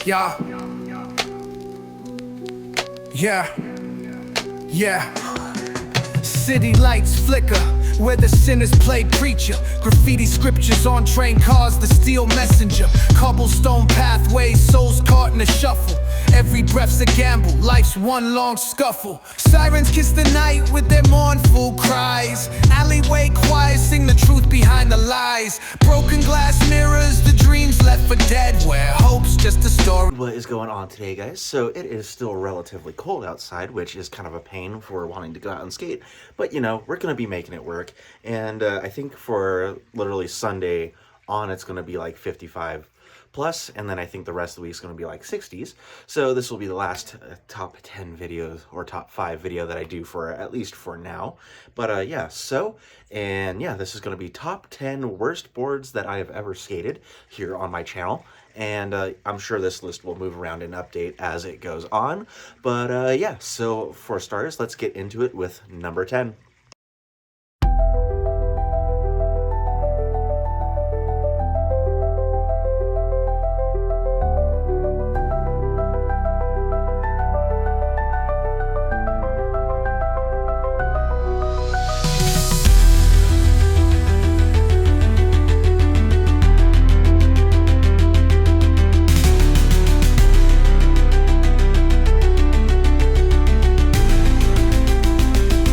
Yeah. Yeah. Yeah. City lights flicker where the sinners play preacher. Graffiti scriptures on train cars, the steel messenger. Cobblestone pathways, souls caught in a shuffle. Every breath's a gamble, life's one long scuffle. Sirens kiss the night with their mournful cries. Alleyway choirs sing the truth behind the lies. Broken glass mirrors, the dreams left for dead, where hope's just a story. What is going on today, guys? So it is still relatively cold outside, which is kind of a pain for wanting to go out and skate. But you know, we're gonna be making it work. And I think for literally Sunday on, it's gonna be like 55 plus, and then I think the rest of the week is going to be like 60s. So this will be the last top 10 videos or top 5 video that I do for at least for now. But yeah, this is going to be top 10 worst boards that I have ever skated here on my channel. And I'm sure this list will move around and update as it goes on. But yeah, so for starters, let's get into it with number 10.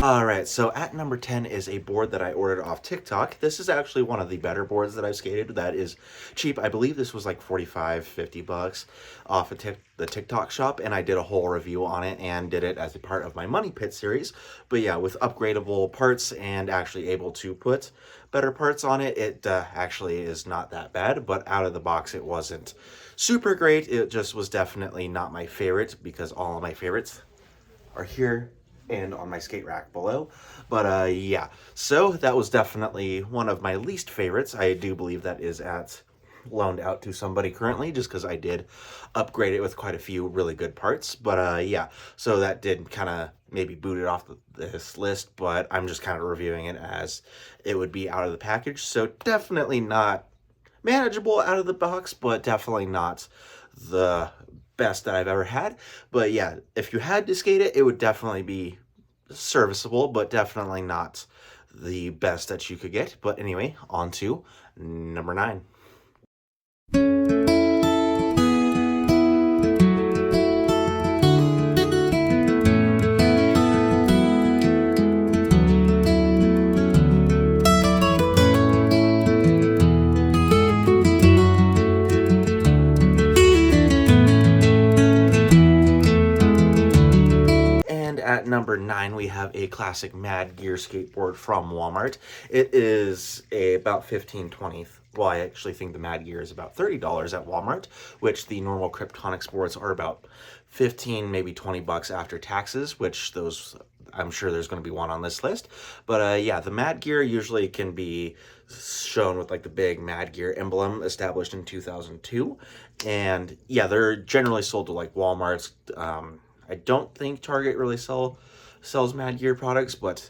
Alright, so at number 10 is a board that I ordered off TikTok. This is actually one of the better boards that I've skated. That is cheap. I believe this was like 45, 50 bucks off of the TikTok shop, and I did a whole review on it and did it as a part of my Money Pit series. But yeah, with upgradable parts and actually able to put better parts on it, it actually is not that bad, but out of the box it wasn't super great. It just was definitely not my favorite, because all of my favorites are here and on my skate rack below. But yeah, so that was definitely one of my least favorites. I do believe that is loaned out to somebody currently, just because I did upgrade it with quite a few really good parts. But yeah, so that did kind of maybe boot it off this list, but I'm just kind of reviewing it as it would be out of the package. So definitely not manageable out of the box, but definitely not the best that I've ever had. But yeah, if you had to skate it, it would definitely be serviceable, but definitely not the best that you could get. But anyway, on to number 9. At number 9, we have a classic Mad Gear skateboard from Walmart. It is about $15-20. Well, I actually think the Mad Gear is about $30 at Walmart, which the normal Kryptonics boards are about 15, maybe 20 bucks after taxes, which those, I'm sure there's going to be one on this list. But yeah, the Mad Gear usually can be shown with like the big Mad Gear emblem established in 2002. And yeah, they're generally sold to like Walmart's. I don't think Target really sells Mad Gear products, but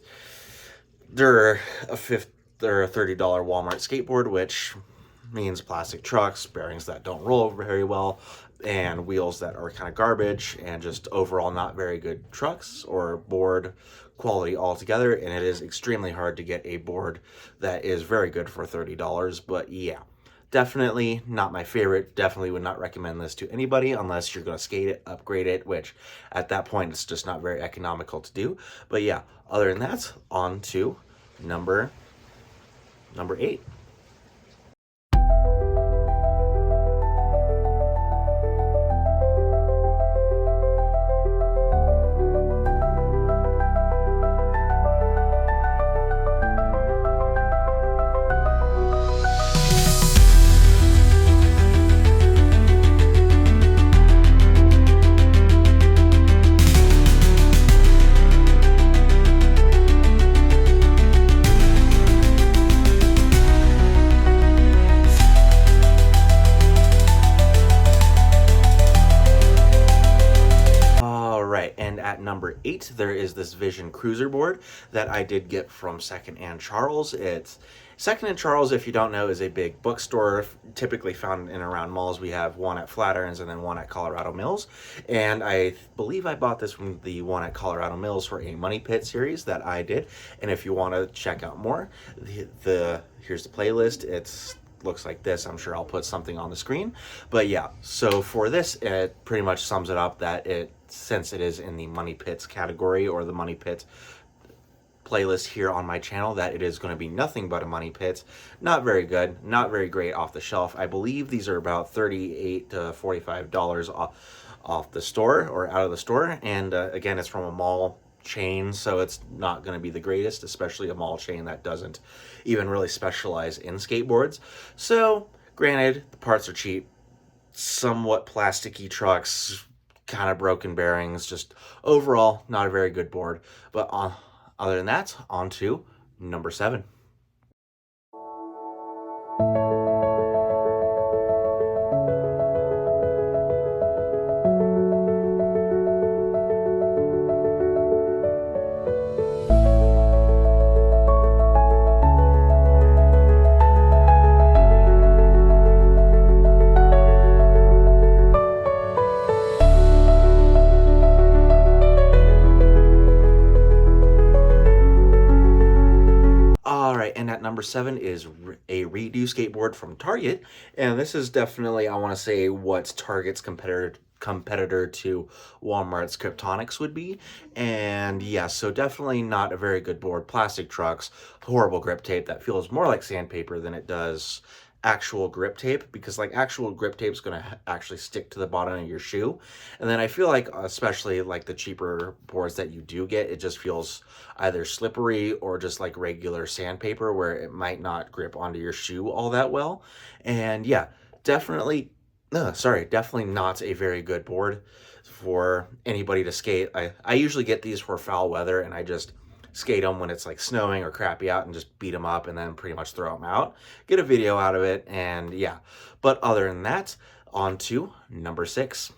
they're a $30 Walmart skateboard, which means plastic trucks, bearings that don't roll very well, and wheels that are kind of garbage, and just overall not very good trucks or board quality altogether. And it is extremely hard to get a board that is very good for $30. But yeah, definitely not my favorite. Definitely would not recommend this to anybody unless you're going to skate it, upgrade it, which at that point it's just not very economical to do. But yeah, other than that, on to number 8. at number 8, there is this Vision Cruiser board that I did get from Second and Charles. It's Second and Charles, if you don't know, is a big bookstore typically found in and around malls. We have one at Flatirons and then one at Colorado Mills. And I believe I bought this from the one at Colorado Mills for a Money Pit series that I did. And if you want to check out more, here's the playlist. It's looks like this. I'm sure I'll put something on the screen. But yeah, so for this, it pretty much sums it up that since it is in the Money Pits category or the Money Pit playlist here on my channel, that it is going to be nothing but a Money Pit. Not very good, not very great off the shelf. I believe these are about $38 to $45 off the store or out of the store. And again, it's from a mall chain, so it's not going to be the greatest, especially a mall chain that doesn't even really specialize in skateboards. So granted, the parts are cheap, somewhat plasticky trucks, kind of broken bearings, just overall not a very good board. But other than that, on to number 7. And at number 7 is a redo skateboard from Target. And this is definitely, I want to say, what Target's competitor to Walmart's Kryptonics would be. And yeah, so definitely not a very good board. Plastic trucks, horrible grip tape that feels more like sandpaper than it does actual grip tape, because like actual grip tape is going to actually stick to the bottom of your shoe. And then I feel like, especially like the cheaper boards that you do get, it just feels either slippery or just like regular sandpaper where it might not grip onto your shoe all that well. And yeah, definitely not a very good board for anybody to skate. I usually get these for foul weather, and I just skate them when it's like snowing or crappy out and just beat them up and then pretty much throw them out, get a video out of it, and yeah. But other than that, on to number 6.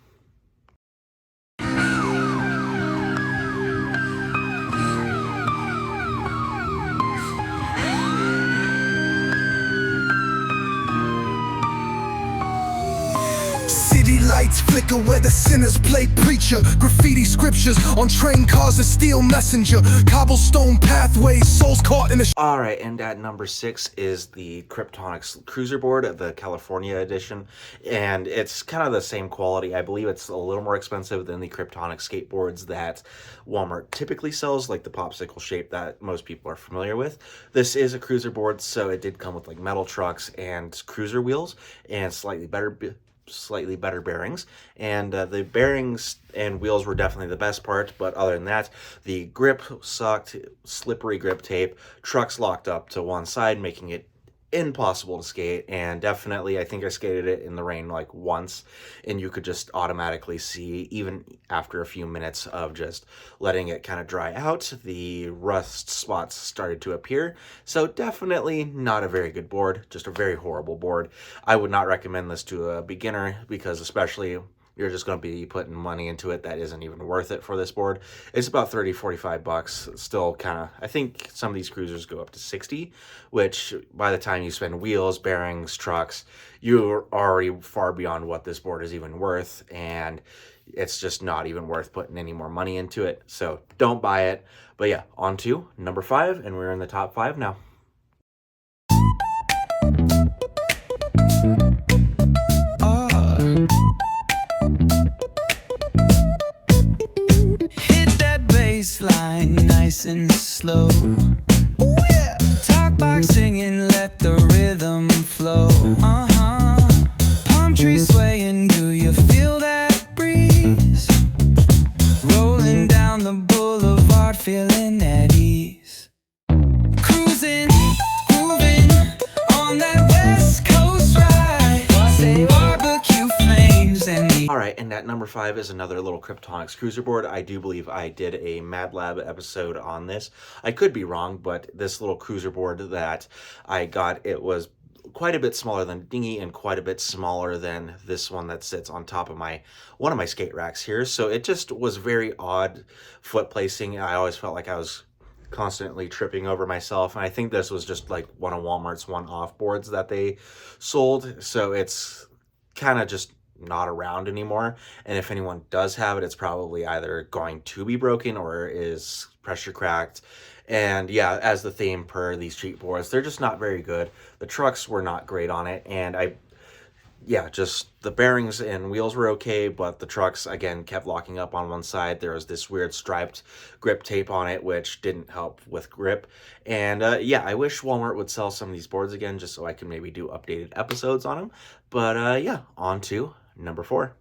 City lights flicker where the sinners play preacher. Graffiti scriptures on train cars, a steel messenger. Cobblestone pathways, souls caught in a... Alright, and at number 6 is the Kryptonics Cruiser board, the California edition. And it's kind of the same quality. I believe it's a little more expensive than the Kryptonics skateboards that Walmart typically sells, like the popsicle shape that most people are familiar with. This is a cruiser board, so it did come with like metal trucks and cruiser wheels and slightly better bearings, and the bearings and wheels were definitely the best part. But other than that, the grip sucked, slippery grip tape, trucks locked up to one side, making it impossible to skate. And definitely, I think I skated it in the rain like once, and you could just automatically see, even after a few minutes of just letting it kind of dry out, the rust spots started to appear. So definitely not a very good board, just a very horrible board. I would not recommend this to a beginner, because especially you're just going to be putting money into it that isn't even worth it for this board. It's about 30, 45 bucks. Still kind of, I think some of these cruisers go up to 60, which by the time you spend wheels, bearings, trucks, you're already far beyond what this board is even worth. And it's just not even worth putting any more money into it. So don't buy it. But yeah, on to number 5, and we're in the top 5 now. Line nice and slow. Ooh, yeah. Talk box singing, let the rhythm flow. Palm trees swaying, do you feel that breeze? Rolling down the boulevard, feeling at ease. Cruising, grooving on that West Coast ride. Say barbecue flames and the... Alright, and at number 5 is another little Kryptonics cruiser board. I do believe I did a Mad Lab episode on this. I could be wrong, but this little cruiser board that I got, it was quite a bit smaller than dinghy and quite a bit smaller than this one that sits on top of one of my skate racks here. So it just was very odd foot placing. I always felt like I was constantly tripping over myself, and I think this was just like one of Walmart's one-off boards that they sold, so it's kind of just not around anymore. And if anyone does have it, it's probably either going to be broken or is pressure cracked. And yeah, as the theme per these cheap boards, they're just not very good. The trucks were not great on it, and yeah, just the bearings and wheels were okay, but the trucks, again, kept locking up on one side. There was this weird striped grip tape on it, which didn't help with grip. And yeah, I wish Walmart would sell some of these boards again, just so I can maybe do updated episodes on them. But yeah, on to number 4.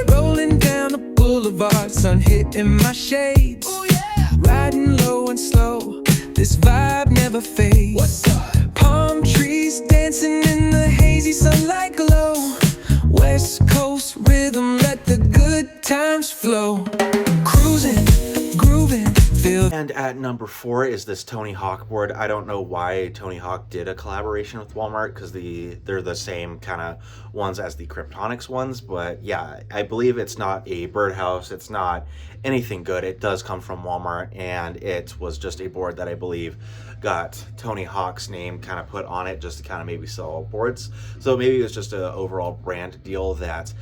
Rolling down the boulevard, sun hitting my shades. Oh yeah. Riding low and slow, this vibe never fades. What's up? Palm trees dancing in the hazy sunlight glow. West Coast rhythm, let the good times flow. Cruising, grooving, feel. And at number 4 is this Tony Hawk board. I don't know why Tony Hawk did a collaboration with Walmart, because they're the same kind of ones as the Kryptonics ones. But yeah, I believe it's not a birdhouse. It's not anything good. It does come from Walmart, and it was just a board that I believe got Tony Hawk's name kind of put on it just to kind of maybe sell boards. So maybe it was just an overall brand deal that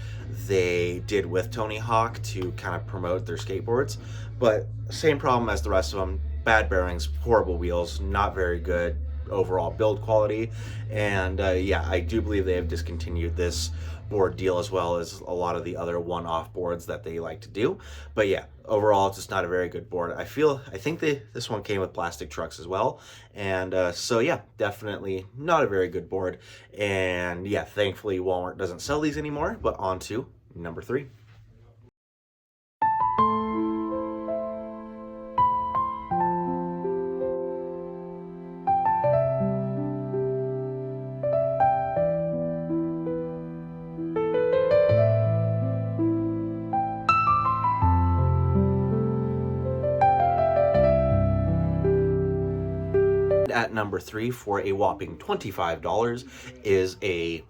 they did with Tony Hawk to kind of promote their skateboards. But same problem as the rest of them: bad bearings, horrible wheels, not very good overall build quality. And yeah, I do believe they have discontinued this board deal, as well as a lot of the other one-off boards that they like to do. But yeah, overall, it's just not a very good board. I think this one came with plastic trucks as well. And so yeah, definitely not a very good board. And yeah, thankfully Walmart doesn't sell these anymore. But on to number 3. At number 3, for a whopping $25, is a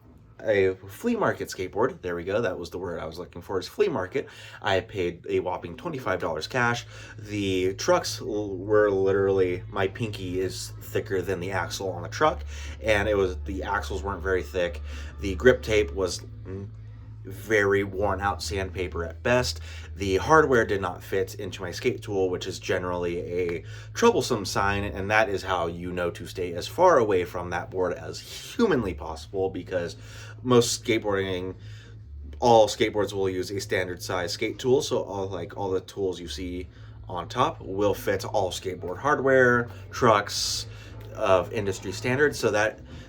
flea market skateboard. There we go. That was the word I was looking for, is flea market. I paid a whopping $25 cash. The trucks were literally, my pinky is thicker than the axle on the truck, and the axles weren't very thick. The grip tape was very worn out sandpaper at best. The hardware did not fit into my skate tool, which is generally a troublesome sign, and that is how you know to stay as far away from that board as humanly possible, because all skateboards will use a standard size skate tool. So all the tools you see on top will fit all skateboard hardware, trucks of industry standards.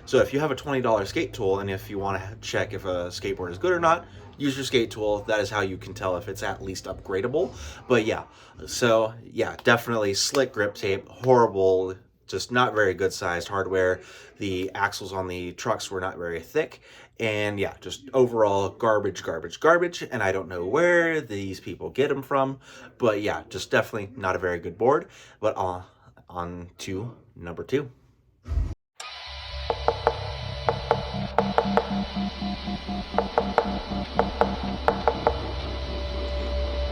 So if you have a $20 skate tool, and if you want to check if a skateboard is good or not, use your skate tool. That is how you can tell if it's at least upgradable. But yeah, so yeah, definitely slick grip tape, horrible, just not very good sized hardware. The axles on the trucks were not very thick, and yeah, just overall garbage. And I don't know where these people get them from, but yeah, just definitely not a very good board. But on to number 2.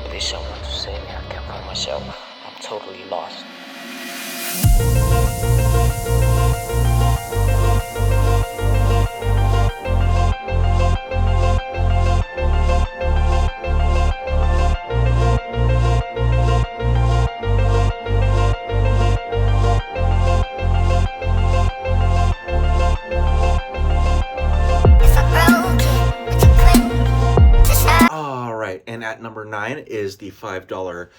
There's someone to save me. I can't find myself. I'm totally lost. All right, and at number 9 is the $5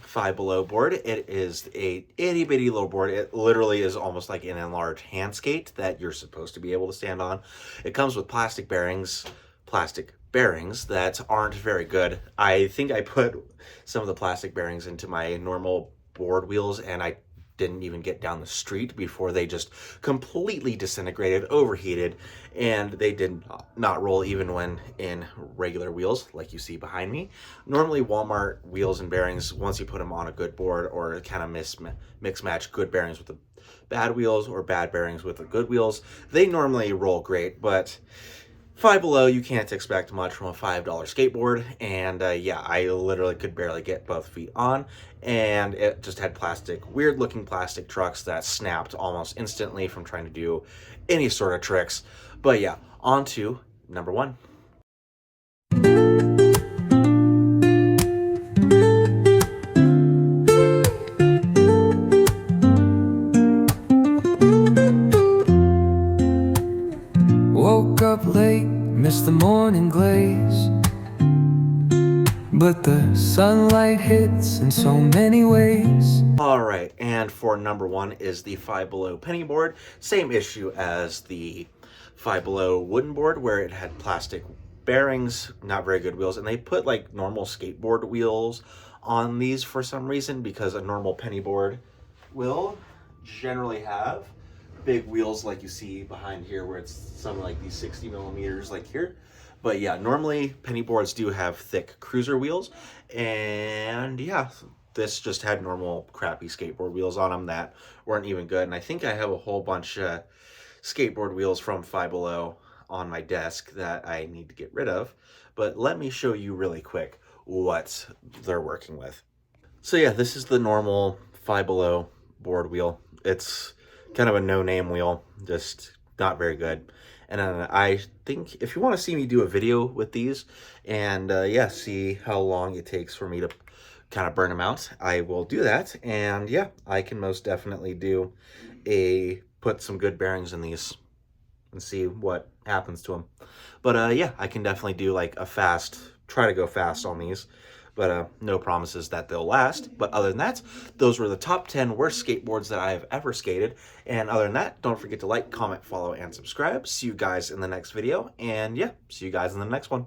Five Below board. It is a itty bitty little board. It literally is almost like an enlarged hand skate that you're supposed to be able to stand on. It comes with plastic bearings that aren't very good. I think I put some of the plastic bearings into my normal board wheels, and I didn't even get down the street before they just completely disintegrated, overheated, and they did not roll even when in regular wheels like you see behind me. Normally Walmart wheels and bearings, once you put them on a good board or kind of mix match good bearings with the bad wheels or bad bearings with the good wheels, they normally roll great, but Five Below, you can't expect much from a $5 skateboard, and yeah, I literally could barely get both feet on, and it just had weird looking plastic trucks that snapped almost instantly from trying to do any sort of tricks. But yeah, on to number 1. Woke up late, missed the morning glaze, but the sunlight hits in so many ways. All right, and for number 1 is the Five Below penny board. Same issue as the Five Below wooden board, where it had plastic bearings, not very good wheels, and they put like normal skateboard wheels on these for some reason, because a normal penny board will generally have big wheels like you see behind here, where it's something like these 60 millimeters like here. But yeah, normally penny boards do have thick cruiser wheels, and yeah, this just had normal crappy skateboard wheels on them that weren't even good. And I think I have a whole bunch of skateboard wheels from Five Below on my desk that I need to get rid of. But let me show you really quick what they're working with. So yeah, this is the normal Five Below board wheel. It's kind of a no-name wheel, just not very good. And I think if you want to see me do a video with these and yeah, see how long it takes for me to kind of burn them out, I will do that. And yeah, I can most definitely put some good bearings in these and see what happens to them. But yeah, I can definitely do like try to go fast on these. But no promises that they'll last. But other than that, those were the top 10 worst skateboards that I have ever skated. And other than that, don't forget to like, comment, follow, and subscribe. See you guys in the next video. And yeah, see you guys in the next one.